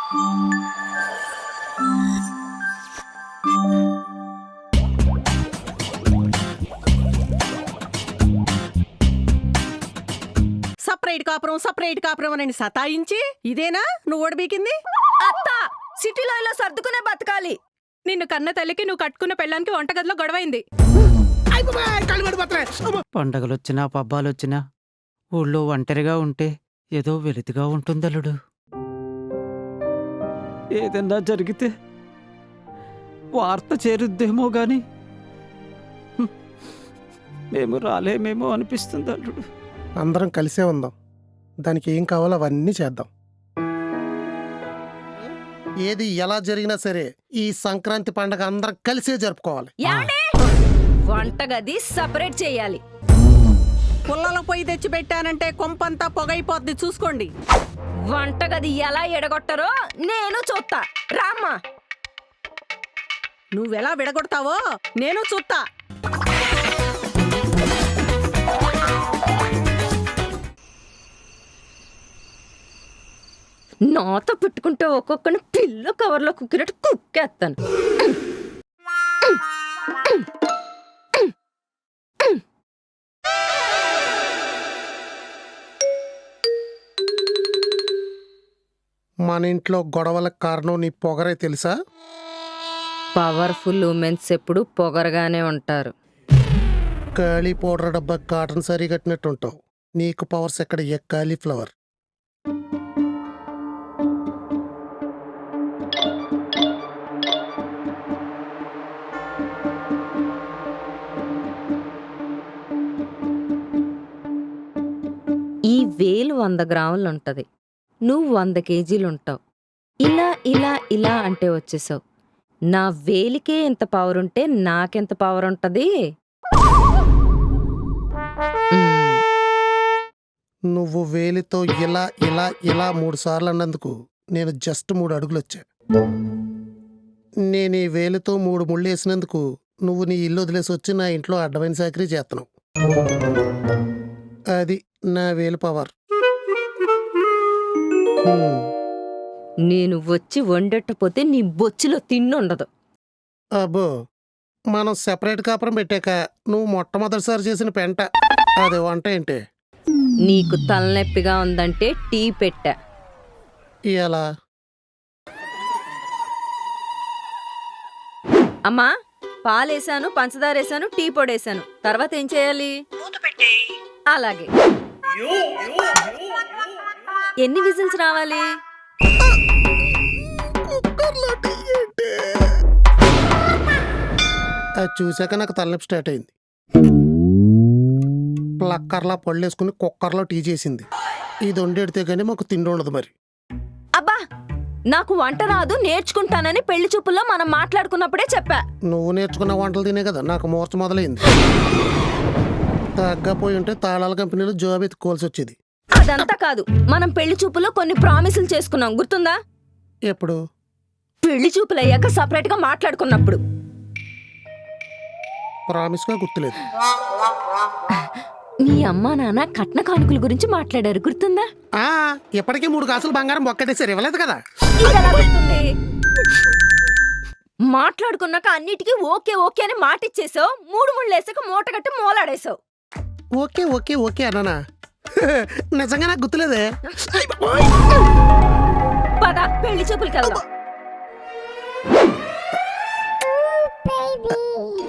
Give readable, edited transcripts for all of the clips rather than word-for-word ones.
Separate కాపురం అని సతాయించి ఇదేనా నువ్వు ఓడిబీకింది? అత్త సిటీలో ఇలా సర్దుకునే బతకాలి. నిన్ను కన్న తల్లికి నువ్వు కట్టుకున్న పెళ్ళానికి వంటగదిలో గొడవైంది. పండగలొచ్చినా పబ్బాలొచ్చినా ఊళ్ళో ఒంటరిగా ఉంటే ఏదో వెలితిగా ఉంటుందల్లుడు. ఏదన్నా జరిగితే వార్త చేరుద్దేమో గాని మేము రాలేమేమో అనిపిస్తుంది అల్లుడు. అందరం కలిసే ఉందాం. దానికి ఏం కావాలో అవన్నీ చేద్దాం. ఏది ఎలా జరిగినా సరే ఈ సంక్రాంతి పండగ అందరం కలిసే జరుపుకోవాలి. వంటగది సపరేట్ చేయాలి. పుల్లల పొయ్యి తెచ్చి పెట్టానంటే కొంపంతా పొగైపోద్ది, చూసుకోండి. వంటగది ఎలా ఎడగొట్టరో నేను చూస్తా. రామ్మా, నువ్వెలా విడగొడతావో నేను చూస్తా. నాతో పెట్టుకుంటే ఒక్కొక్కని పిల్ల కవర్లో కుక్కినట్టు కుక్కేస్తాను. మన ఇంట్లో గొడవలకు కారణం నీ పొగరే తెలుసా? పవర్ఫుల్ ఉమెన్స్ ఎప్పుడు పొగరగానే ఉంటారు. ఖాళీ పౌడర్ డబ్బా కాటన్ సారీ కట్టినట్టు ఉంటావు. నీకు పవర్స్ ఎక్కడ? కాలీఫ్లవర్. ఈ వేలు 100 గ్రాములు ఉంటది, నువ్వు 100 కేజీలు ఉంటావు. ఇలా ఇలా ఇలా అంటే వచ్చేసావు. నా వేలికే ఇంత పవర్ ఉంటే నాకెంత పవర్ ఉంటది? నువ్వు వేలితో ఇలా ఇలా ఇలా 3 సార్లు అన్నందుకు నేను జస్ట్ 3 అడుగులు వచ్చా. నేను ఈ వేలితో 3 ముళ్ళు వేసినందుకు నువ్వు నీ ఇల్లు వదిలేసి వచ్చి నా ఇంట్లో అడ్డమైన సాకరీ చేస్తున్నావు. అది నా వేలు పవర్. నేను వచ్చి వండకపోతే నీ బొచ్చులో తిన్నుండదు. అబ్బో, మనం సెపరేట్ కాపురం పెట్టాక నువ్వు మొట్టమొదటిసారి చేసిన పెంట అది వంట ఏంటి? నీకు తలనొప్పిగా ఉందంటే టీ పెట్టా. ఎలా? అమ్మా, పాలేసాను, పంచదారేసాను, టీ పొడేసాను. తర్వాత ఏం చేయాలి? అలాగే. ఎన్ని విజిల్స్ రావాలి? అది చూశాక నాకు తలనొప్పి స్టార్ట్ అయింది. ప్లక్కర్లా పళ్ళేసుకుని కుక్కర్లో టీ చేసింది. ఇది వండెడితే కానీ మాకు తిండి ఉండదు. మరి అబ్బా, నాకు వంట రాదు, నేర్చుకుంటానని పెళ్లి చూపుల్లో మనం మాట్లాడుకున్నప్పుడే చెప్పా. నువ్వు నేర్చుకున్న వంటలు తినే కదా నాకు మూర్చ మొదలైంది. తగ్గపోయి ఉంటే తాళాల కంపెనీలో జాబ్ ఎత్తుకోవాల్సి వచ్చేది. అదంతా కాదు, మనం పెళ్లి చూపుల్లో కొన్ని ప్రామిసులు చేసుకున్నాం, గుర్తుందా? ఎప్పుడు? పెళ్లి చూపులు అయ్యాక సపరేట్ గా మాట్లాడుకున్నప్పుడు. ప్రామిస్గా గుర్తులేదు. మీ అమ్మా నాన్న కట్న కానుకల గురించి మాట్లాడారు, గుర్తుందా? ఇప్పటికీ 3 కాసులు బంగారం బొక్కటేసారు, ఇవ్వలేదు కదా? ఇదెలా గుర్తుంది? మాట్లాడుకున్నాక అన్నిటికీ ఓకే ఓకే అని మాట ఇచ్చేసావు. 3 ముళ్ళు వేసాక మూట కట్టి మూలాడేసావు. ఓకే ఓకే ఓకే అన్నానా? నిజంగా నాకు గుర్తులేదే. పద, పెళ్లి చూపులకి వెళ్దాం.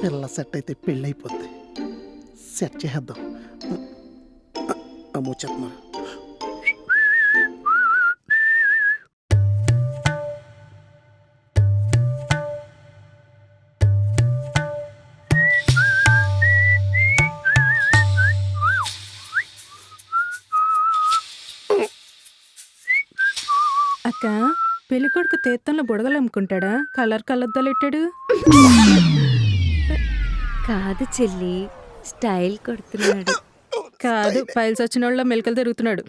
పిల్ల సెట్ అయితే పెళ్ళి అయిపోద్ది. సెట్ చేద్దాం. అమ్మో చెప్తున్నారు. అక్క, పెళ్ళికొడుకు తీర్థంలో బుడగలు అమ్ముకుంటాడా? కలర్ కలద్దలెట్టాడు. కాదు చెల్లి, స్టైల్ కొడుతున్నాడు. కాదు, పైల్స్ వచ్చిన వాళ్ళ మెలకలు తిరుగుతున్నాడు.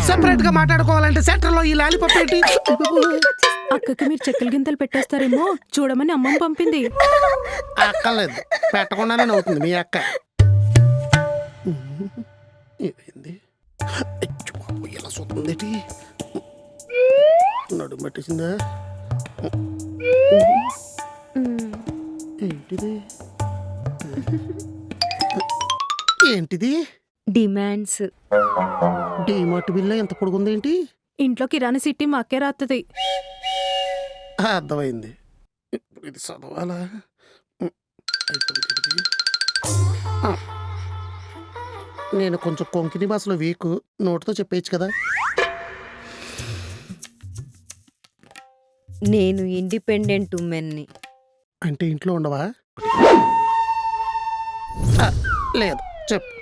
సెపరేట్ గా మాట్లాడుకోవాలంటే సెంటర్ లో ఈ లాలిపప్ ఏంటి? అక్కకి మీరు చెక్కల గింతలు పెట్టేస్తారేమో చూడమని అమ్మమ్మ పంపింది. అక్కర్లేదు, పెట్టకుండానే నవ్వుతుంది మీ అక్క. ఏమైంది? ఇలా చూస్తుంది. నడుము పట్టేసిందా? ఏంటిది? ఏంటిది? డిమాండ్స్. డీమార్ట్ బిల్ల ఎంత పొడుగుందేంటి? ఇంట్లో కిరాణా సిట్టి మా అక్కే రాత్తది. అర్థమైంది. ఇప్పుడు ఇది చదవాలా? అయిపోయింది ఇది. ఆ. నేను కొంచెం కొంకిని భాషలో వీక్, నోటితో చెప్పేయచ్చు కదా. నేను ఇండిపెండెంట్ ఉమెన్ని. అంటే ఇంట్లో ఉండవా? ఆ, లేదు చెప్పు.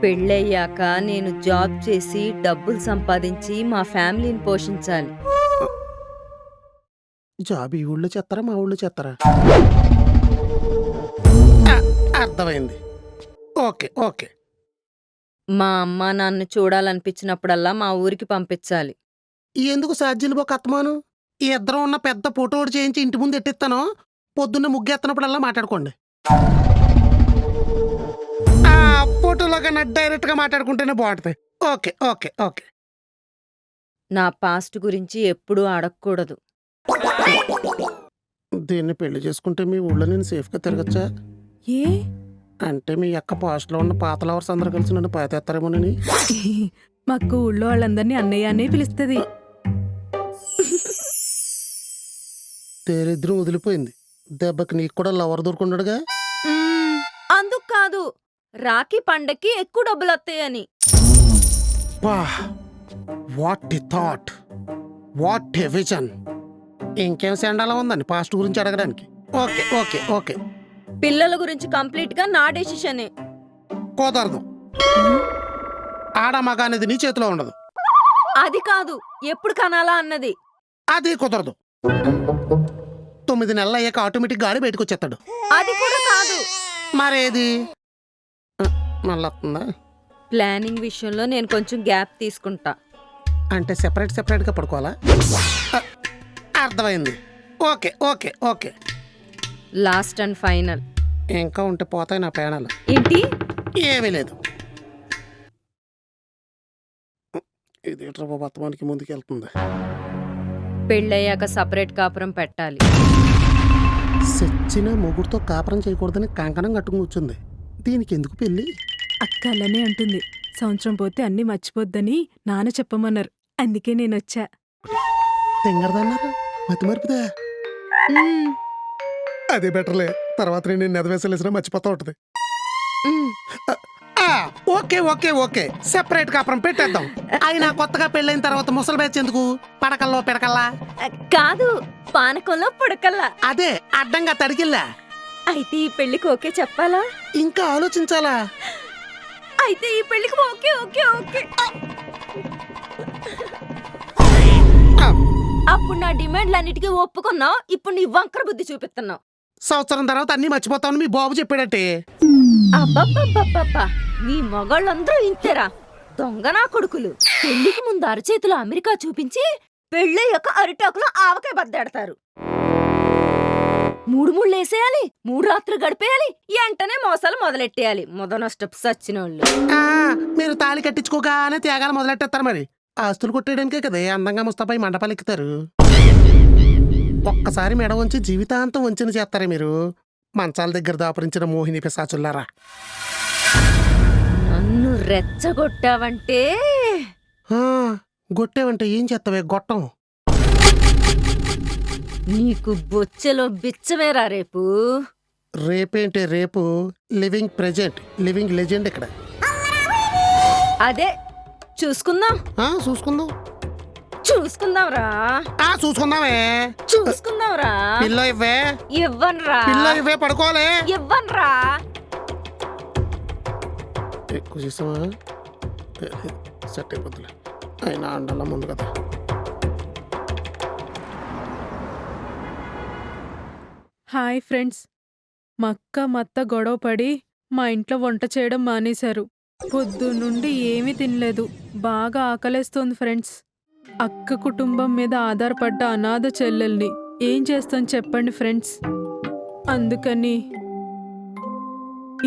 పెళ్ళయ్యాక నేను జాబ్ చేసి డబ్బులు సంపాదించి మా ఫ్యామిలీని పోషించాలి. జాబ్ ఈ ఊళ్ళో చేస్తారా మా ఊళ్ళో చేస్తారా? అర్థమైంది. Okay okay. మా అమ్మ నాన్న చూడాలనిపించినప్పుడల్లా మా ఊరికి పంపించాలి. ఎందుకు సాధ్యులు బొక్క అత్తమాను? ఈ ఇద్దరం ఉన్న పెద్ద ఫోటో ఒకటి చేయించి ఇంటి ముందు ఎట్టిస్తాను, పొద్దున్న ముగ్గెత్తనప్పుడల్లా మాట్లాడుకోండి. ఆ ఫోటోలో కన్నా డైరెక్ట్గా మాట్లాడుకుంటేనే బాగుంటుంది. Okay okay okay. నా పాస్ట్ గురించి ఎప్పుడూ అడగకూడదు. దీన్ని పెళ్లి చేసుకుంటే మీ ఊళ్ళో నేను సేఫ్గా తిరగచ్చా? ఏ అంటే మీ అక్క పాస్ట్లో ఉన్న పాత లవర్స్ అందరూ కలిసి నన్ను పాతేస్తారేమోనని. మా అక్క ఊళ్ళో వాళ్ళందరినీ అన్నయ్య అనే పిలుస్తుంది. తేరిద్దరం వదిలిపోయింది. దెబ్బకి నీకు కూడా లవర్ దొరుకున్నాడుగా. అందుకు కాదు, రాఖీ పండక్కి ఎక్కువ డబ్బులు వస్తాయని. What a thought, what a vision. ఇంకేం సెండాలా ఉందండి పాస్ట్ గురించి అడగడానికి. Okay okay okay. పిల్లల గురించి కంప్లీట్ గా నా డెసిషనే. కుదరదు. ఆడ మగ అనేది నీ చేతిలో ఉండదు. అది కాదు, ఎప్పుడు కనాలా అన్నది. అది కుదరదు. 9 నెలలు అయ్యాక ఆటోమేటిక్ గాడి బయటకు వచ్చేస్తాడు. అది కూడా కాదు. మరేది? మళ్ళీ వస్తుందా? ప్లానింగ్ విషయంలో నేను కొంచెం గ్యాప్ తీసుకుంటా. అంటే సెపరేట్గా పడుకోవాలా? అర్థమైంది. Okay okay okay. Last and final. ఇంకా ఉంటే పోతాయి నా పేనాలు. ఏంటి? ఏమీ లేదు. ఇది బతమానికి ముందుకు వెళ్తుంది. పెళ్ళయ్యాక సపరేట్ కాపురం పెట్టాలి. సచ్చిన మొగుడుతో కాపురం చేయకూడదని కంకణం కట్టుకుని కూర్చుంది. దీనికి ఎందుకు పెళ్ళి? అక్క అలానే అంటుంది. సంవత్సరం పోతే అన్నీ మర్చిపోద్దని నాన్న చెప్పమన్నారు. అందుకే నేనొచ్చా. తెంగరదన్నారా? మతి మరుపుదా? అదే బెటర్లే. తర్వాత నేను నెదవేసలేసినా మర్చిపోతా ఉంటుంది. Okay okay okay. సెపరేట్ కాపురం పెట్టేద్దాం. అయినా కొత్తగా పెళ్ళైన తర్వాత ముసలి బ్యాచ్ ఎందుకు? పడకల్లో పిడకల్లా కాదు, పానకంలో పుడకల్లా. అదే అడ్డంగా తడికిల్లా. అయితే ఈ పెళ్లికి ఓకే చెప్పాలా? ఇంకా ఆలోచించాలా? అయితే ఈ పెళ్లికి ఓకే ఓకే ఓకే. అప్పుడు నా డిమాండ్లన్నిటికీ ఒప్పుకున్నావు, ఇప్పుడు నీ వంకర బుద్ధి చూపిస్తున్నావు. సంవత్సరం తర్వాత అన్ని మర్చిపోతామని మీ బాబు చెప్పాడటే. అబ్బబ్బబ్బబ్బబ్బా, నీ మగాళ్ళందరూ ఇంతేరా, దొంగ నా కొడుకులు. పెళ్లికి ముందు అరచేతులు అమెరికా చూపించి పెళ్ళయ్యాక అరిటాకులో ఆవకాయ బద్దాడతారు. 3 వేసేయాలి, 3 రాత్రులు గడిపేయాలి, వెంటనే మోసాలు మొదలెట్టేయాలి. మొదనష్టపు సచ్చినోళ్ళు. మీరు తాళి కట్టించుకోగానే త్యాగాలు మొదలెట్టేస్తారు. మరి ఆస్తులు కొట్టేయడానికే కదా అందంగా ముస్తాపై మండపాలు ఎక్కుతారు. ఒక్కసారి మెడ వంచి జీవితాంతం వంచిన చేస్తారే మీరు. మంచాల దగ్గర దాపురించిన మోహిని పిశాచుల్లారా. నన్ను రెచ్చగొట్టావంటే గొట్టేవంటే ఏం చేస్తావే గొట్టం? నీకు బొచ్చెలో బిచ్చమేరా రేపు. రేపేంటే రేపు లివింగ్ ప్రెజెంట్, లివింగ్ లెజెండ్ ఇక్కడ. అదే చూసుకుందాం. చూసుకుందాం చూసుకుందాంరా. చూసుకుందామే. చూసుకుందాంరా. పిల్లో ఇవ్వే. ఇవ్వన్రా. పిల్లో ఇవ్వే, పడుకోలే. ఇవ్వన్రా. ఎక్కువ చేసావా? సెట్ అయిపోద్దులే. అయినా అండల్లా ముందు కదా. Hi friends. మా అక్క మత్త గొడవ పడి మా ఇంట్లో వంట చేయడం మానేశారు. పొద్దున్నుండి ఏమీ తినలేదు. బాగా ఆకలేస్తోంది ఫ్రెండ్స్. అక్క కుటుంబం మీద ఆధారపడ్డ అనాథ చెల్లెల్ని ఏం చేస్తాం చెప్పండి ఫ్రెండ్స్. అందుకని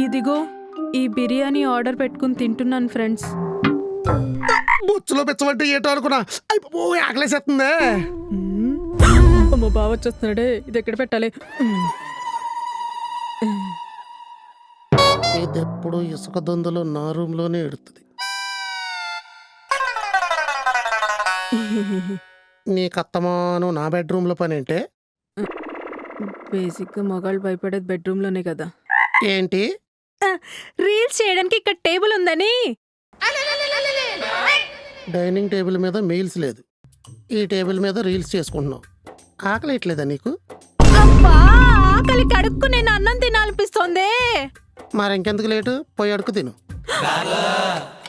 ఇదిగో ఈ బిర్యానీ ఆర్డర్ పెట్టుకుని తింటున్నాను ఫ్రెండ్స్. ఉచ్చులో పెచ్చమంటే ఏటో అనుకున్నా. అయిపో ఆకలేసేస్తుందే. అమ్మ బావ వచ్చేస్తున్నాడే, ఇది ఎక్కడ పెట్టాలి? ఇది ఎప్పుడు ఇసుక దొందలో నా రూమ్ లోనే ఎడుతుంది. నీకు అత్తమాను నా బెడ్రూమ్ లో పని ఏంటే? బేసిక్గా మగాళ్ళు భయపడేది బెడ్రూమ్లోనే కదా. ఏంటి? రీల్స్ చేయడానికి ఇక్కడ టేబుల్ ఉందని. డైనింగ్ టేబుల్ మీద మీల్స్ లేదు, ఈ టేబుల్ మీద రీల్స్ చేసుకుంటున్నావు. ఆకలి ఎట్లేదా నీకు? అబ్బా, ఆకలి కడుక్కు నేను అన్నం తినాలనిపిస్తోంది. మరి ఇంకెందుకు లేటు, పోయి అడుగు తిను.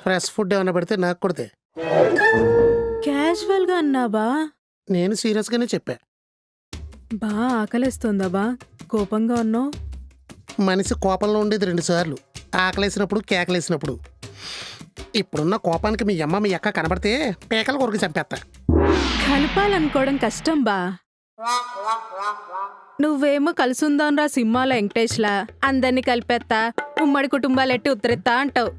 ఫ్రెష్ ఫుడ్ ఏమైనా పెడితే నాకు కొడితే. క్యాజువల్ గా అన్నాబా. నేను సీరియస్ గానే చెప్పా. బా ఆకలేస్తుందా బా? కోపంగా ఉన్నావు. మనిషి కోపంలో ఉండేది 2 సార్లు, ఆకలేసినప్పుడు, కేకలేసినప్పుడు. ఇప్పుడున్న కోపానికి మీ అమ్మ మీ అక్క కనబడితే పేకల కొరకు చంపేస్తా. కలపాలనుకోవడం కష్టం బా. నువ్వేమో కలుసుందాన్రా సినిమాలో వెంకటేష్లా అందరినీ కలిపేస్తా, ఉమ్మడి కుటుంబాలెట్టి ఉత్తరెత్తా అంటావు.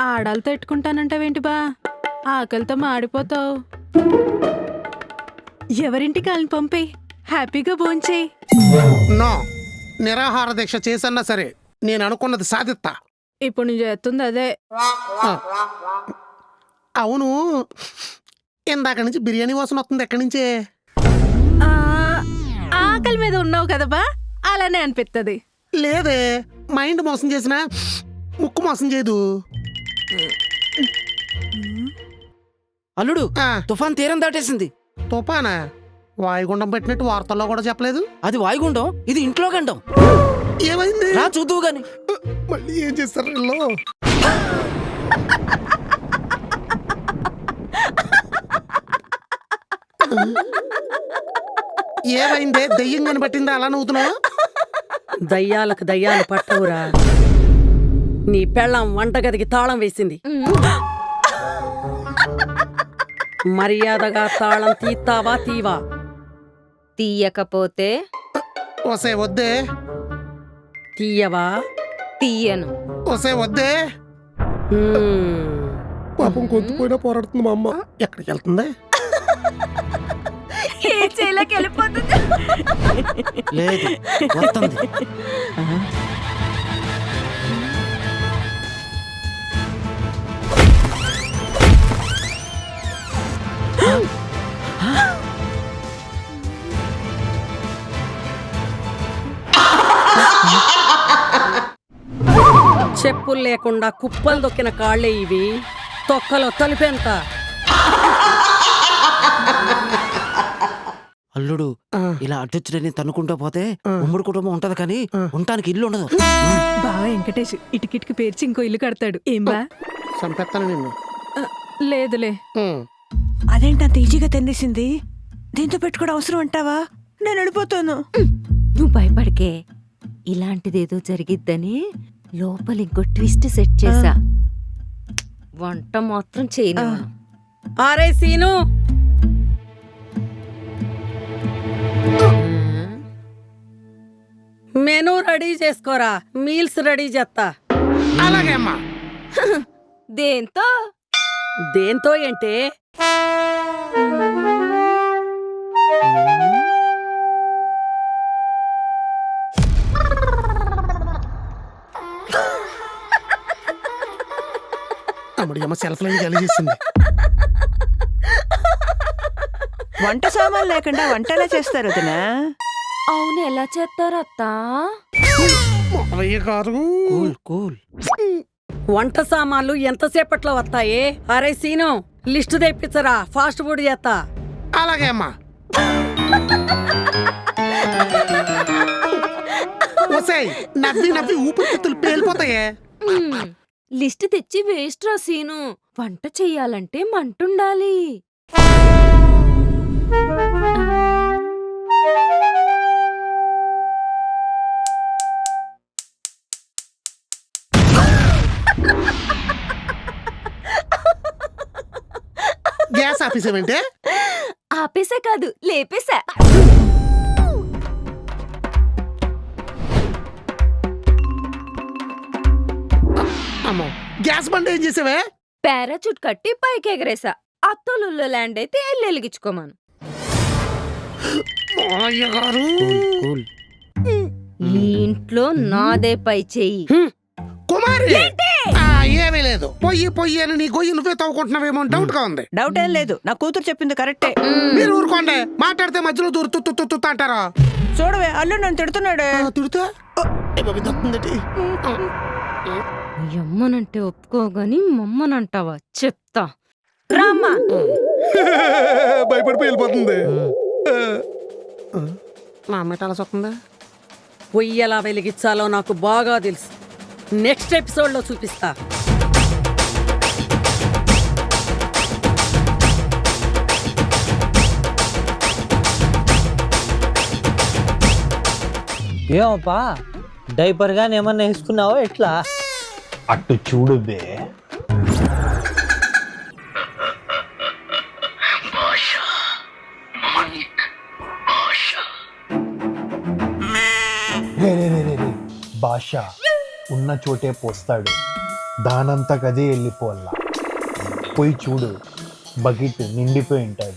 ఆడాలతో ఎట్టుకుంటానంటావేంటి బా? ఆకలితో మాడిపోతావు. ఎవరింటికి వాళ్ళని పంపి హ్యాపీగా భోంచేయి. నో, నిరాహార దీక్ష చేసన్నా సరే నేను అనుకున్నది సాధిస్తా. ఇప్పుడు నేను చేస్తుంది అదే. అవును, ఇందాక నుంచి బిర్యానీ వాసన వస్తుంది, ఎక్కడి నుంచే? ఆ, ఆకలి మీద ఉన్నావు కదా బా, అలానే అనిపిస్తుంది. లేదే, మైండ్ మోసం చేసినా ముక్కు మోసం చేయదు. అల్లుడు, ఆ, తుఫాన్ తీరం దాటేసింది. తుఫానా? వాయుగుండం పెట్టినట్టు వార్తల్లో కూడా చెప్పలేదు. అది వాయుగుండం, ఇది ఇంట్లో గండం. ఏమైంది? రా చూద్దువు గాని. మళ్ళీ ఏం చేస్తారు వీళ్ళు? ఏమైందే, దెయ్యం కనిపట్టిందా అలా నవ్వుతున్నావు? దయ్యాలకు దయ్యాలు పట్టవురా. నీ పెళ్ళం వంటగదికి తాళం వేసింది. మర్యాదగా తాళం తీస్తావా తీవా? తీయకపోతే ఒసే వద్దే, తీయవా? తీయను. ఒసే వద్దే. పాపం కొంతపోయినా పోరాడుతుంది మా అమ్మ. ఎక్కడికి వెళ్తుంది? లేదు, వస్తుంది. చెప్పులు లేకుండా కుప్పలు దొక్కిన కాళ్ళే ఇవి. తొక్కలో తలిపేంత. అల్లుడు, ఇలా అడ్డొచ్చుడని తన్నుకుంటూ పోతే ఉమ్మడి కుటుంబం ఉంటది కానీ ఉండటానికి ఇల్లు ఉండదు. బావ వెంకటేష్ ఇటుకిటికి పేర్చి ఇంకో ఇల్లు కడతాడు. ఏం బా? చంపేస్తాను నిన్ను. లేదులే. అదేంటంత ఈజీగా తెందేసింది? దీంతో పెట్టుకోవడం అవసరం అంటావా? నేను వెళ్ళిపోతాను. నువ్వు భయపడకే, ఇలాంటిదేదో జరిగిద్దని లోపల ఇంకో ట్విస్ట్ సెట్ చేసా. వంట మాత్రం చేయను. అరే సీను, మెనూ రెడీ చేసుకోరా, మీల్స్ రెడీ చేస్తా. అలాగే అమ్మా. దేంతో? దేంతో ఏంటే? అమ్మడి అమ్మ సెల్ఫ్ లైన్ గలి చేసింది. వంట సామాన్ లేకుండా వంట ఎలా చేస్తారు వదినా? అవును, ఎలా చేస్తారు అత్తా? కాదు. Cool cool. వంట సామాన్లు ఎంతసేపట్లో వస్తాయి? అరే సీను, లిస్ట్ తెప్పించరా, ఫాస్ట్ ఫుడ్ చేస్తా. అలాగే అమ్మా. ఒసేయ్, నవ్వి నవ్వి ఊపిరితిత్తులు పేలిపోతాయే. లిస్ట్ తెచ్చి వేస్ట్ రా సీను. వంట చెయ్యాలంటే మంటుండాలి. గ్యాస్ ఆపేసామంటే? ఆపేసా కాదు, లేపేసా. అమ్మో, గ్యాస్ బండ ఏం చేసావే? పారాచూట్ కట్టి పైకి ఎగరేసా. అత్తోలుల్లో ల్యాండ్ అయితే ఎల్లు వెలిగించుకోమాను. మావయ్య గారు కూల్. ఈ ఇంట్లో నాదే పై చెయ్యి. కుమారి ఏమీ లేదు. పొయ్యి అని నీ గొయ్యి నువ్వే తవ్వుకుంటున్నావేమో డౌట్ గా ఉంది. డౌట్ ఏం లేదు, నా కూతురు చెప్పింది కరెక్టే. మీరు ఊరుకోండి, మాట్లాడితే మధ్యలో దూరు తుత్తు అంటారా? చూడవే, అల్లు నన్ను తిడుతున్నాడే. తిడితే మీ అమ్మనంటే ఒప్పుకోగాని మమ్మనంటావా చెప్తా. రామ్మా. భయపడిపోయి వెళ్ళిపోతుంది. మా అమ్మాయి అలా చూస్తుందా? పొయ్యి ఎలా వెలిగించాలో నాకు బాగా తెలుసు. నెక్స్ట్ ఎపిసోడ్లో చూపిస్తా. ఏమప్పా డైపర్ గాని ఏమన్నా వేసుకున్నావో ఎట్లా? అటు చూడు బే. రే రే రే రే రే. భాష ఉన్న చోటే పోస్తాడు, దానంతా గదే వెళ్ళిపోవాల. పోయి చూడు, బకెట్ నిండిపోయి ఉంటుంది.